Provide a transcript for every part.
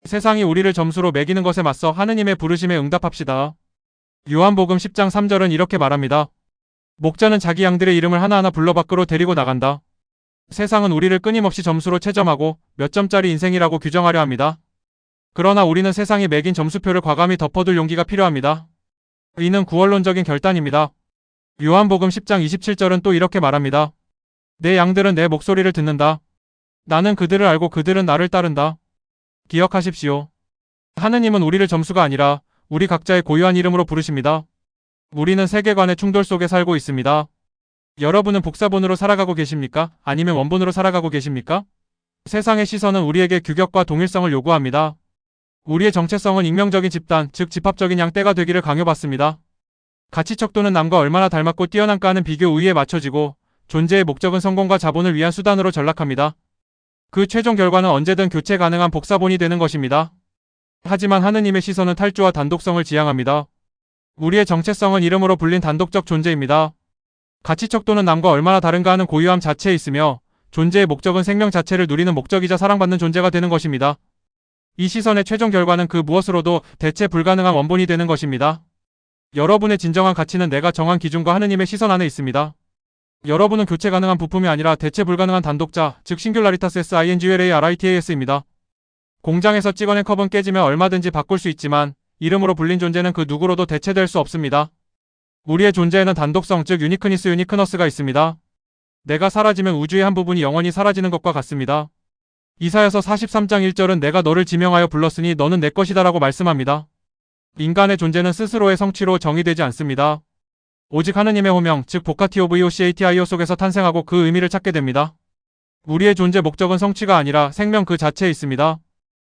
세상이 우리를 점수로 매기는 것에 맞서 하느님의 부르심에 응답합시다. 요한복음 10장 3절은 이렇게 말합니다. 목자는 자기 양들의 이름을 하나하나 불러 밖으로 데리고 나간다. 세상은 우리를 끊임없이 점수로 채점하고 몇 점짜리 인생이라고 규정하려 합니다. 그러나 우리는 세상이 매긴 점수표를 과감히 덮어둘 용기가 필요합니다. 이는 구원론적인 결단입니다. 요한복음 10장 27절은 또 이렇게 말합니다. 내 양들은 내 목소리를 듣는다. 나는 그들을 알고 그들은 나를 따른다. 기억하십시오. 하느님은 우리를 점수가 아니라 우리 각자의 고유한 이름으로 부르십니다. 우리는 세계관의 충돌 속에 살고 있습니다. 여러분은 복사본으로 살아가고 계십니까? 아니면 원본으로 살아가고 계십니까? 세상의 시선은 우리에게 규격과 동일성을 요구합니다. 우리의 정체성은 익명적인 집단, 즉 집합적인 양떼가 되기를 강요받습니다. 가치 척도는 남과 얼마나 닮았고 뛰어난가 하는 비교 우위에 맞춰지고 존재의 목적은 성공과 자본을 위한 수단으로 전락합니다. 그 최종 결과는 언제든 교체 가능한 복사본이 되는 것입니다. 하지만 하느님의 시선은 탈주와 단독성을 지향합니다. 우리의 정체성은 이름으로 불린 단독적 존재입니다. 가치 척도는 남과 얼마나 다른가 하는 고유함 자체에 있으며 존재의 목적은 생명 자체를 누리는 목적이자 사랑받는 존재가 되는 것입니다. 이 시선의 최종 결과는 그 무엇으로도 대체 불가능한 원본이 되는 것입니다. 여러분의 진정한 가치는 내가 정한 기준과 하느님의 시선 안에 있습니다. 여러분은 교체 가능한 부품이 아니라 대체 불가능한 단독자, 즉 싱귤라리타스 SINGULARITAS입니다. 공장에서 찍어낸 컵은 깨지면 얼마든지 바꿀 수 있지만 이름으로 불린 존재는 그 누구로도 대체될 수 없습니다. 우리의 존재에는 단독성, 즉 유니크너스가 있습니다. 내가 사라지면 우주의 한 부분이 영원히 사라지는 것과 같습니다. 이사야서 43장 1절은 내가 너를 지명하여 불렀으니 너는 내 것이다 라고 말씀합니다. 인간의 존재는 스스로의 성취로 정의되지 않습니다. 오직 하느님의 호명, 즉 보카티오 VOCATIO 속에서 탄생하고 그 의미를 찾게 됩니다. 우리의 존재 목적은 성취가 아니라 생명 그 자체에 있습니다.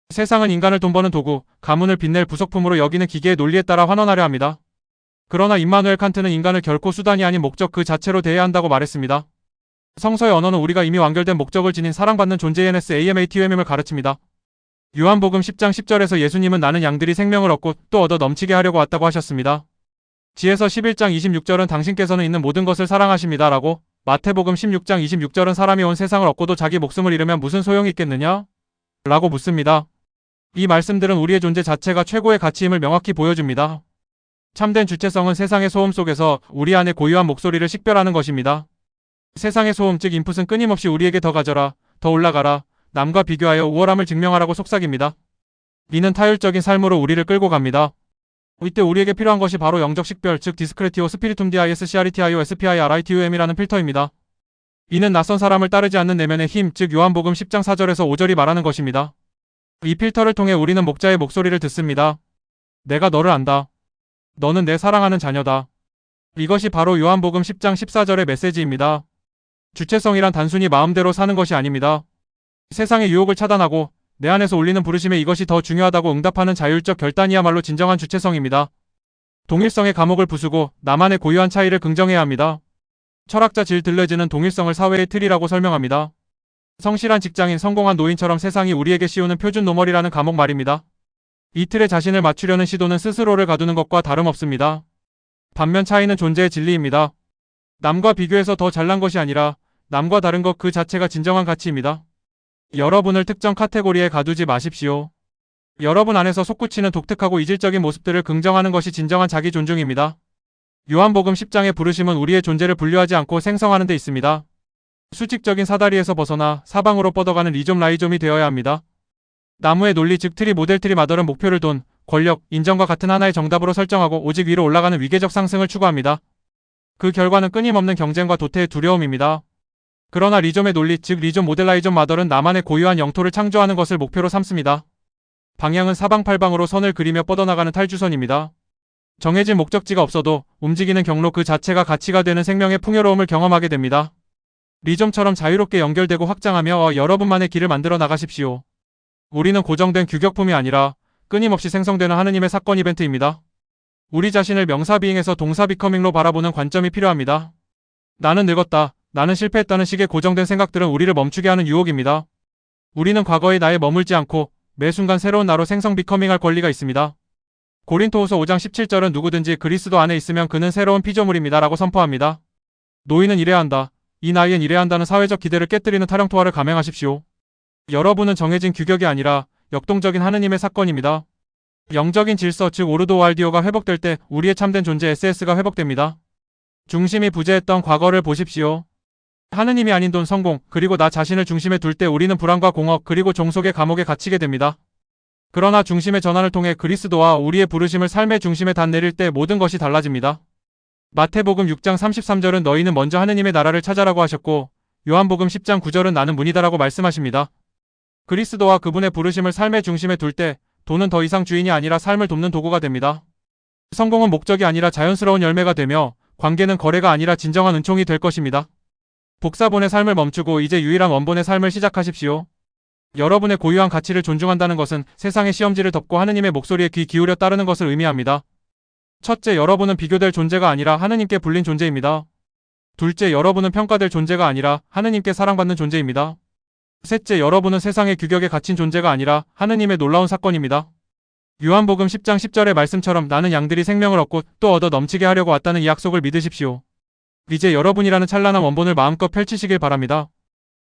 세상은 인간을 돈 버는 도구, 가문을 빛낼 부속품으로 여기는 기계의 논리에 따라 환원하려 합니다. 그러나 임마누엘 칸트는 인간을 결코 수단이 아닌 목적 그 자체로 대해야 한다고 말했습니다. 성서의 언어는 우리가 이미 완결된 목적을 지닌 사랑받는 존재 ENSAMATUM을 가르칩니다. 요한복음 10장 10절에서 예수님은 나는 양들이 생명을 얻고 또 얻어 넘치게 하려고 왔다고 하셨습니다. 지에서 11장 26절은 당신께서는 있는 모든 것을 사랑하십니다 라고, 마태복음 16장 26절은 사람이 온 세상을 얻고도 자기 목숨을 잃으면 무슨 소용이 있겠느냐? 라고 묻습니다. 이 말씀들은 우리의 존재 자체가 최고의 가치임을 명확히 보여줍니다. 참된 주체성은 세상의 소음 속에서 우리 안의 고유한 목소리를 식별하는 것입니다. 세상의 소음, 즉 인풋은 끊임없이 우리에게 더 가져라, 더 올라가라, 남과 비교하여 우월함을 증명하라고 속삭입니다. 이는 타율적인 삶으로 우리를 끌고 갑니다. 이때 우리에게 필요한 것이 바로 영적 식별, 즉 디스크레티오 스피리툼 DISCRETIO SPIRITUM이라는 필터입니다. 이는 낯선 사람을 따르지 않는 내면의 힘, 즉 요한복음 10장 4절에서 5절이 말하는 것입니다. 이 필터를 통해 우리는 목자의 목소리를 듣습니다. 내가 너를 안다. 너는 내 사랑하는 자녀다. 이것이 바로 요한복음 10장 14절의 메시지입니다. 주체성이란 단순히 마음대로 사는 것이 아닙니다. 세상의 유혹을 차단하고 내 안에서 울리는 부르심에 이것이 더 중요하다고 응답하는 자율적 결단이야말로 진정한 주체성입니다. 동일성의 감옥을 부수고 나만의 고유한 차이를 긍정해야 합니다. 철학자 질 들레즈는 동일성을 사회의 틀이라고 설명합니다. 성실한 직장인, 성공한 노인처럼 세상이 우리에게 씌우는 표준 노멀이라는 감옥 말입니다. 이 틀에 자신을 맞추려는 시도는 스스로를 가두는 것과 다름없습니다. 반면 차이는 존재의 진리입니다. 남과 비교해서 더 잘난 것이 아니라 남과 다른 것 그 자체가 진정한 가치입니다. 여러분을 특정 카테고리에 가두지 마십시오. 여러분 안에서 솟구치는 독특하고 이질적인 모습들을 긍정하는 것이 진정한 자기 존중입니다. 요한복음 10장의 부르심은 우리의 존재를 분류하지 않고 생성하는 데 있습니다. 수직적인 사다리에서 벗어나 사방으로 뻗어가는 리좀 라이좀이 되어야 합니다. 나무의 논리, 즉 트리 모델 트리 마더는 목표를 돈, 권력, 인정과 같은 하나의 정답으로 설정하고 오직 위로 올라가는 위계적 상승을 추구합니다. 그 결과는 끊임없는 경쟁과 도태의 두려움입니다. 그러나 리좀의 논리, 즉 리좀 모델 라이좀 마더는 나만의 고유한 영토를 창조하는 것을 목표로 삼습니다. 방향은 사방팔방으로 선을 그리며 뻗어나가는 탈주선입니다. 정해진 목적지가 없어도 움직이는 경로 그 자체가 가치가 되는 생명의 풍요로움을 경험하게 됩니다. 리좀처럼 자유롭게 연결되고 확장하며 여러분만의 길을 만들어 나가십시오. 우리는 고정된 규격품이 아니라 끊임없이 생성되는 하느님의 사건 이벤트입니다. 우리 자신을 명사비잉에서 동사비커밍로 바라보는 관점이 필요합니다. 나는 늙었다, 나는 실패했다는 식의 고정된 생각들은 우리를 멈추게 하는 유혹입니다. 우리는 과거의 나에 머물지 않고 매 순간 새로운 나로 생성 비커밍할 권리가 있습니다. 고린토후서 5장 17절은 누구든지 그리스도 안에 있으면 그는 새로운 피조물입니다 라고 선포합니다. 노인은 이래야 한다, 이 나이엔 이래야 한다는 사회적 기대를 깨뜨리는 타령토화를 감행하십시오. 여러분은 정해진 규격이 아니라 역동적인 하느님의 사건입니다. 영적인 질서 즉 오르도왈디오가 회복될 때 우리의 참된 존재 SS가 회복됩니다. 중심이 부재했던 과거를 보십시오. 하느님이 아닌 돈, 성공, 그리고 나 자신을 중심에 둘 때 우리는 불안과 공허, 그리고 종속의 감옥에 갇히게 됩니다. 그러나 중심의 전환을 통해 그리스도와 우리의 부르심을 삶의 중심에 단 내릴 때 모든 것이 달라집니다. 마태복음 6장 33절은 너희는 먼저 하느님의 나라를 찾아라고 하셨고, 요한복음 10장 9절은 나는 문이다라고 말씀하십니다. 그리스도와 그분의 부르심을 삶의 중심에 둘 때 돈은 더 이상 주인이 아니라 삶을 돕는 도구가 됩니다. 성공은 목적이 아니라 자연스러운 열매가 되며, 관계는 거래가 아니라 진정한 은총이 될 것입니다. 복사본의 삶을 멈추고 이제 유일한 원본의 삶을 시작하십시오. 여러분의 고유한 가치를 존중한다는 것은 세상의 시험지를 덮고 하느님의 목소리에 귀 기울여 따르는 것을 의미합니다. 첫째, 여러분은 비교될 존재가 아니라 하느님께 불린 존재입니다. 둘째, 여러분은 평가될 존재가 아니라 하느님께 사랑받는 존재입니다. 셋째, 여러분은 세상의 규격에 갇힌 존재가 아니라 하느님의 놀라운 사건입니다. 요한복음 10장 10절의 말씀처럼 나는 양들이 생명을 얻고 또 얻어 넘치게 하려고 왔다는 이 약속을 믿으십시오. 이제 여러분이라는 찬란한 원본을 마음껏 펼치시길 바랍니다.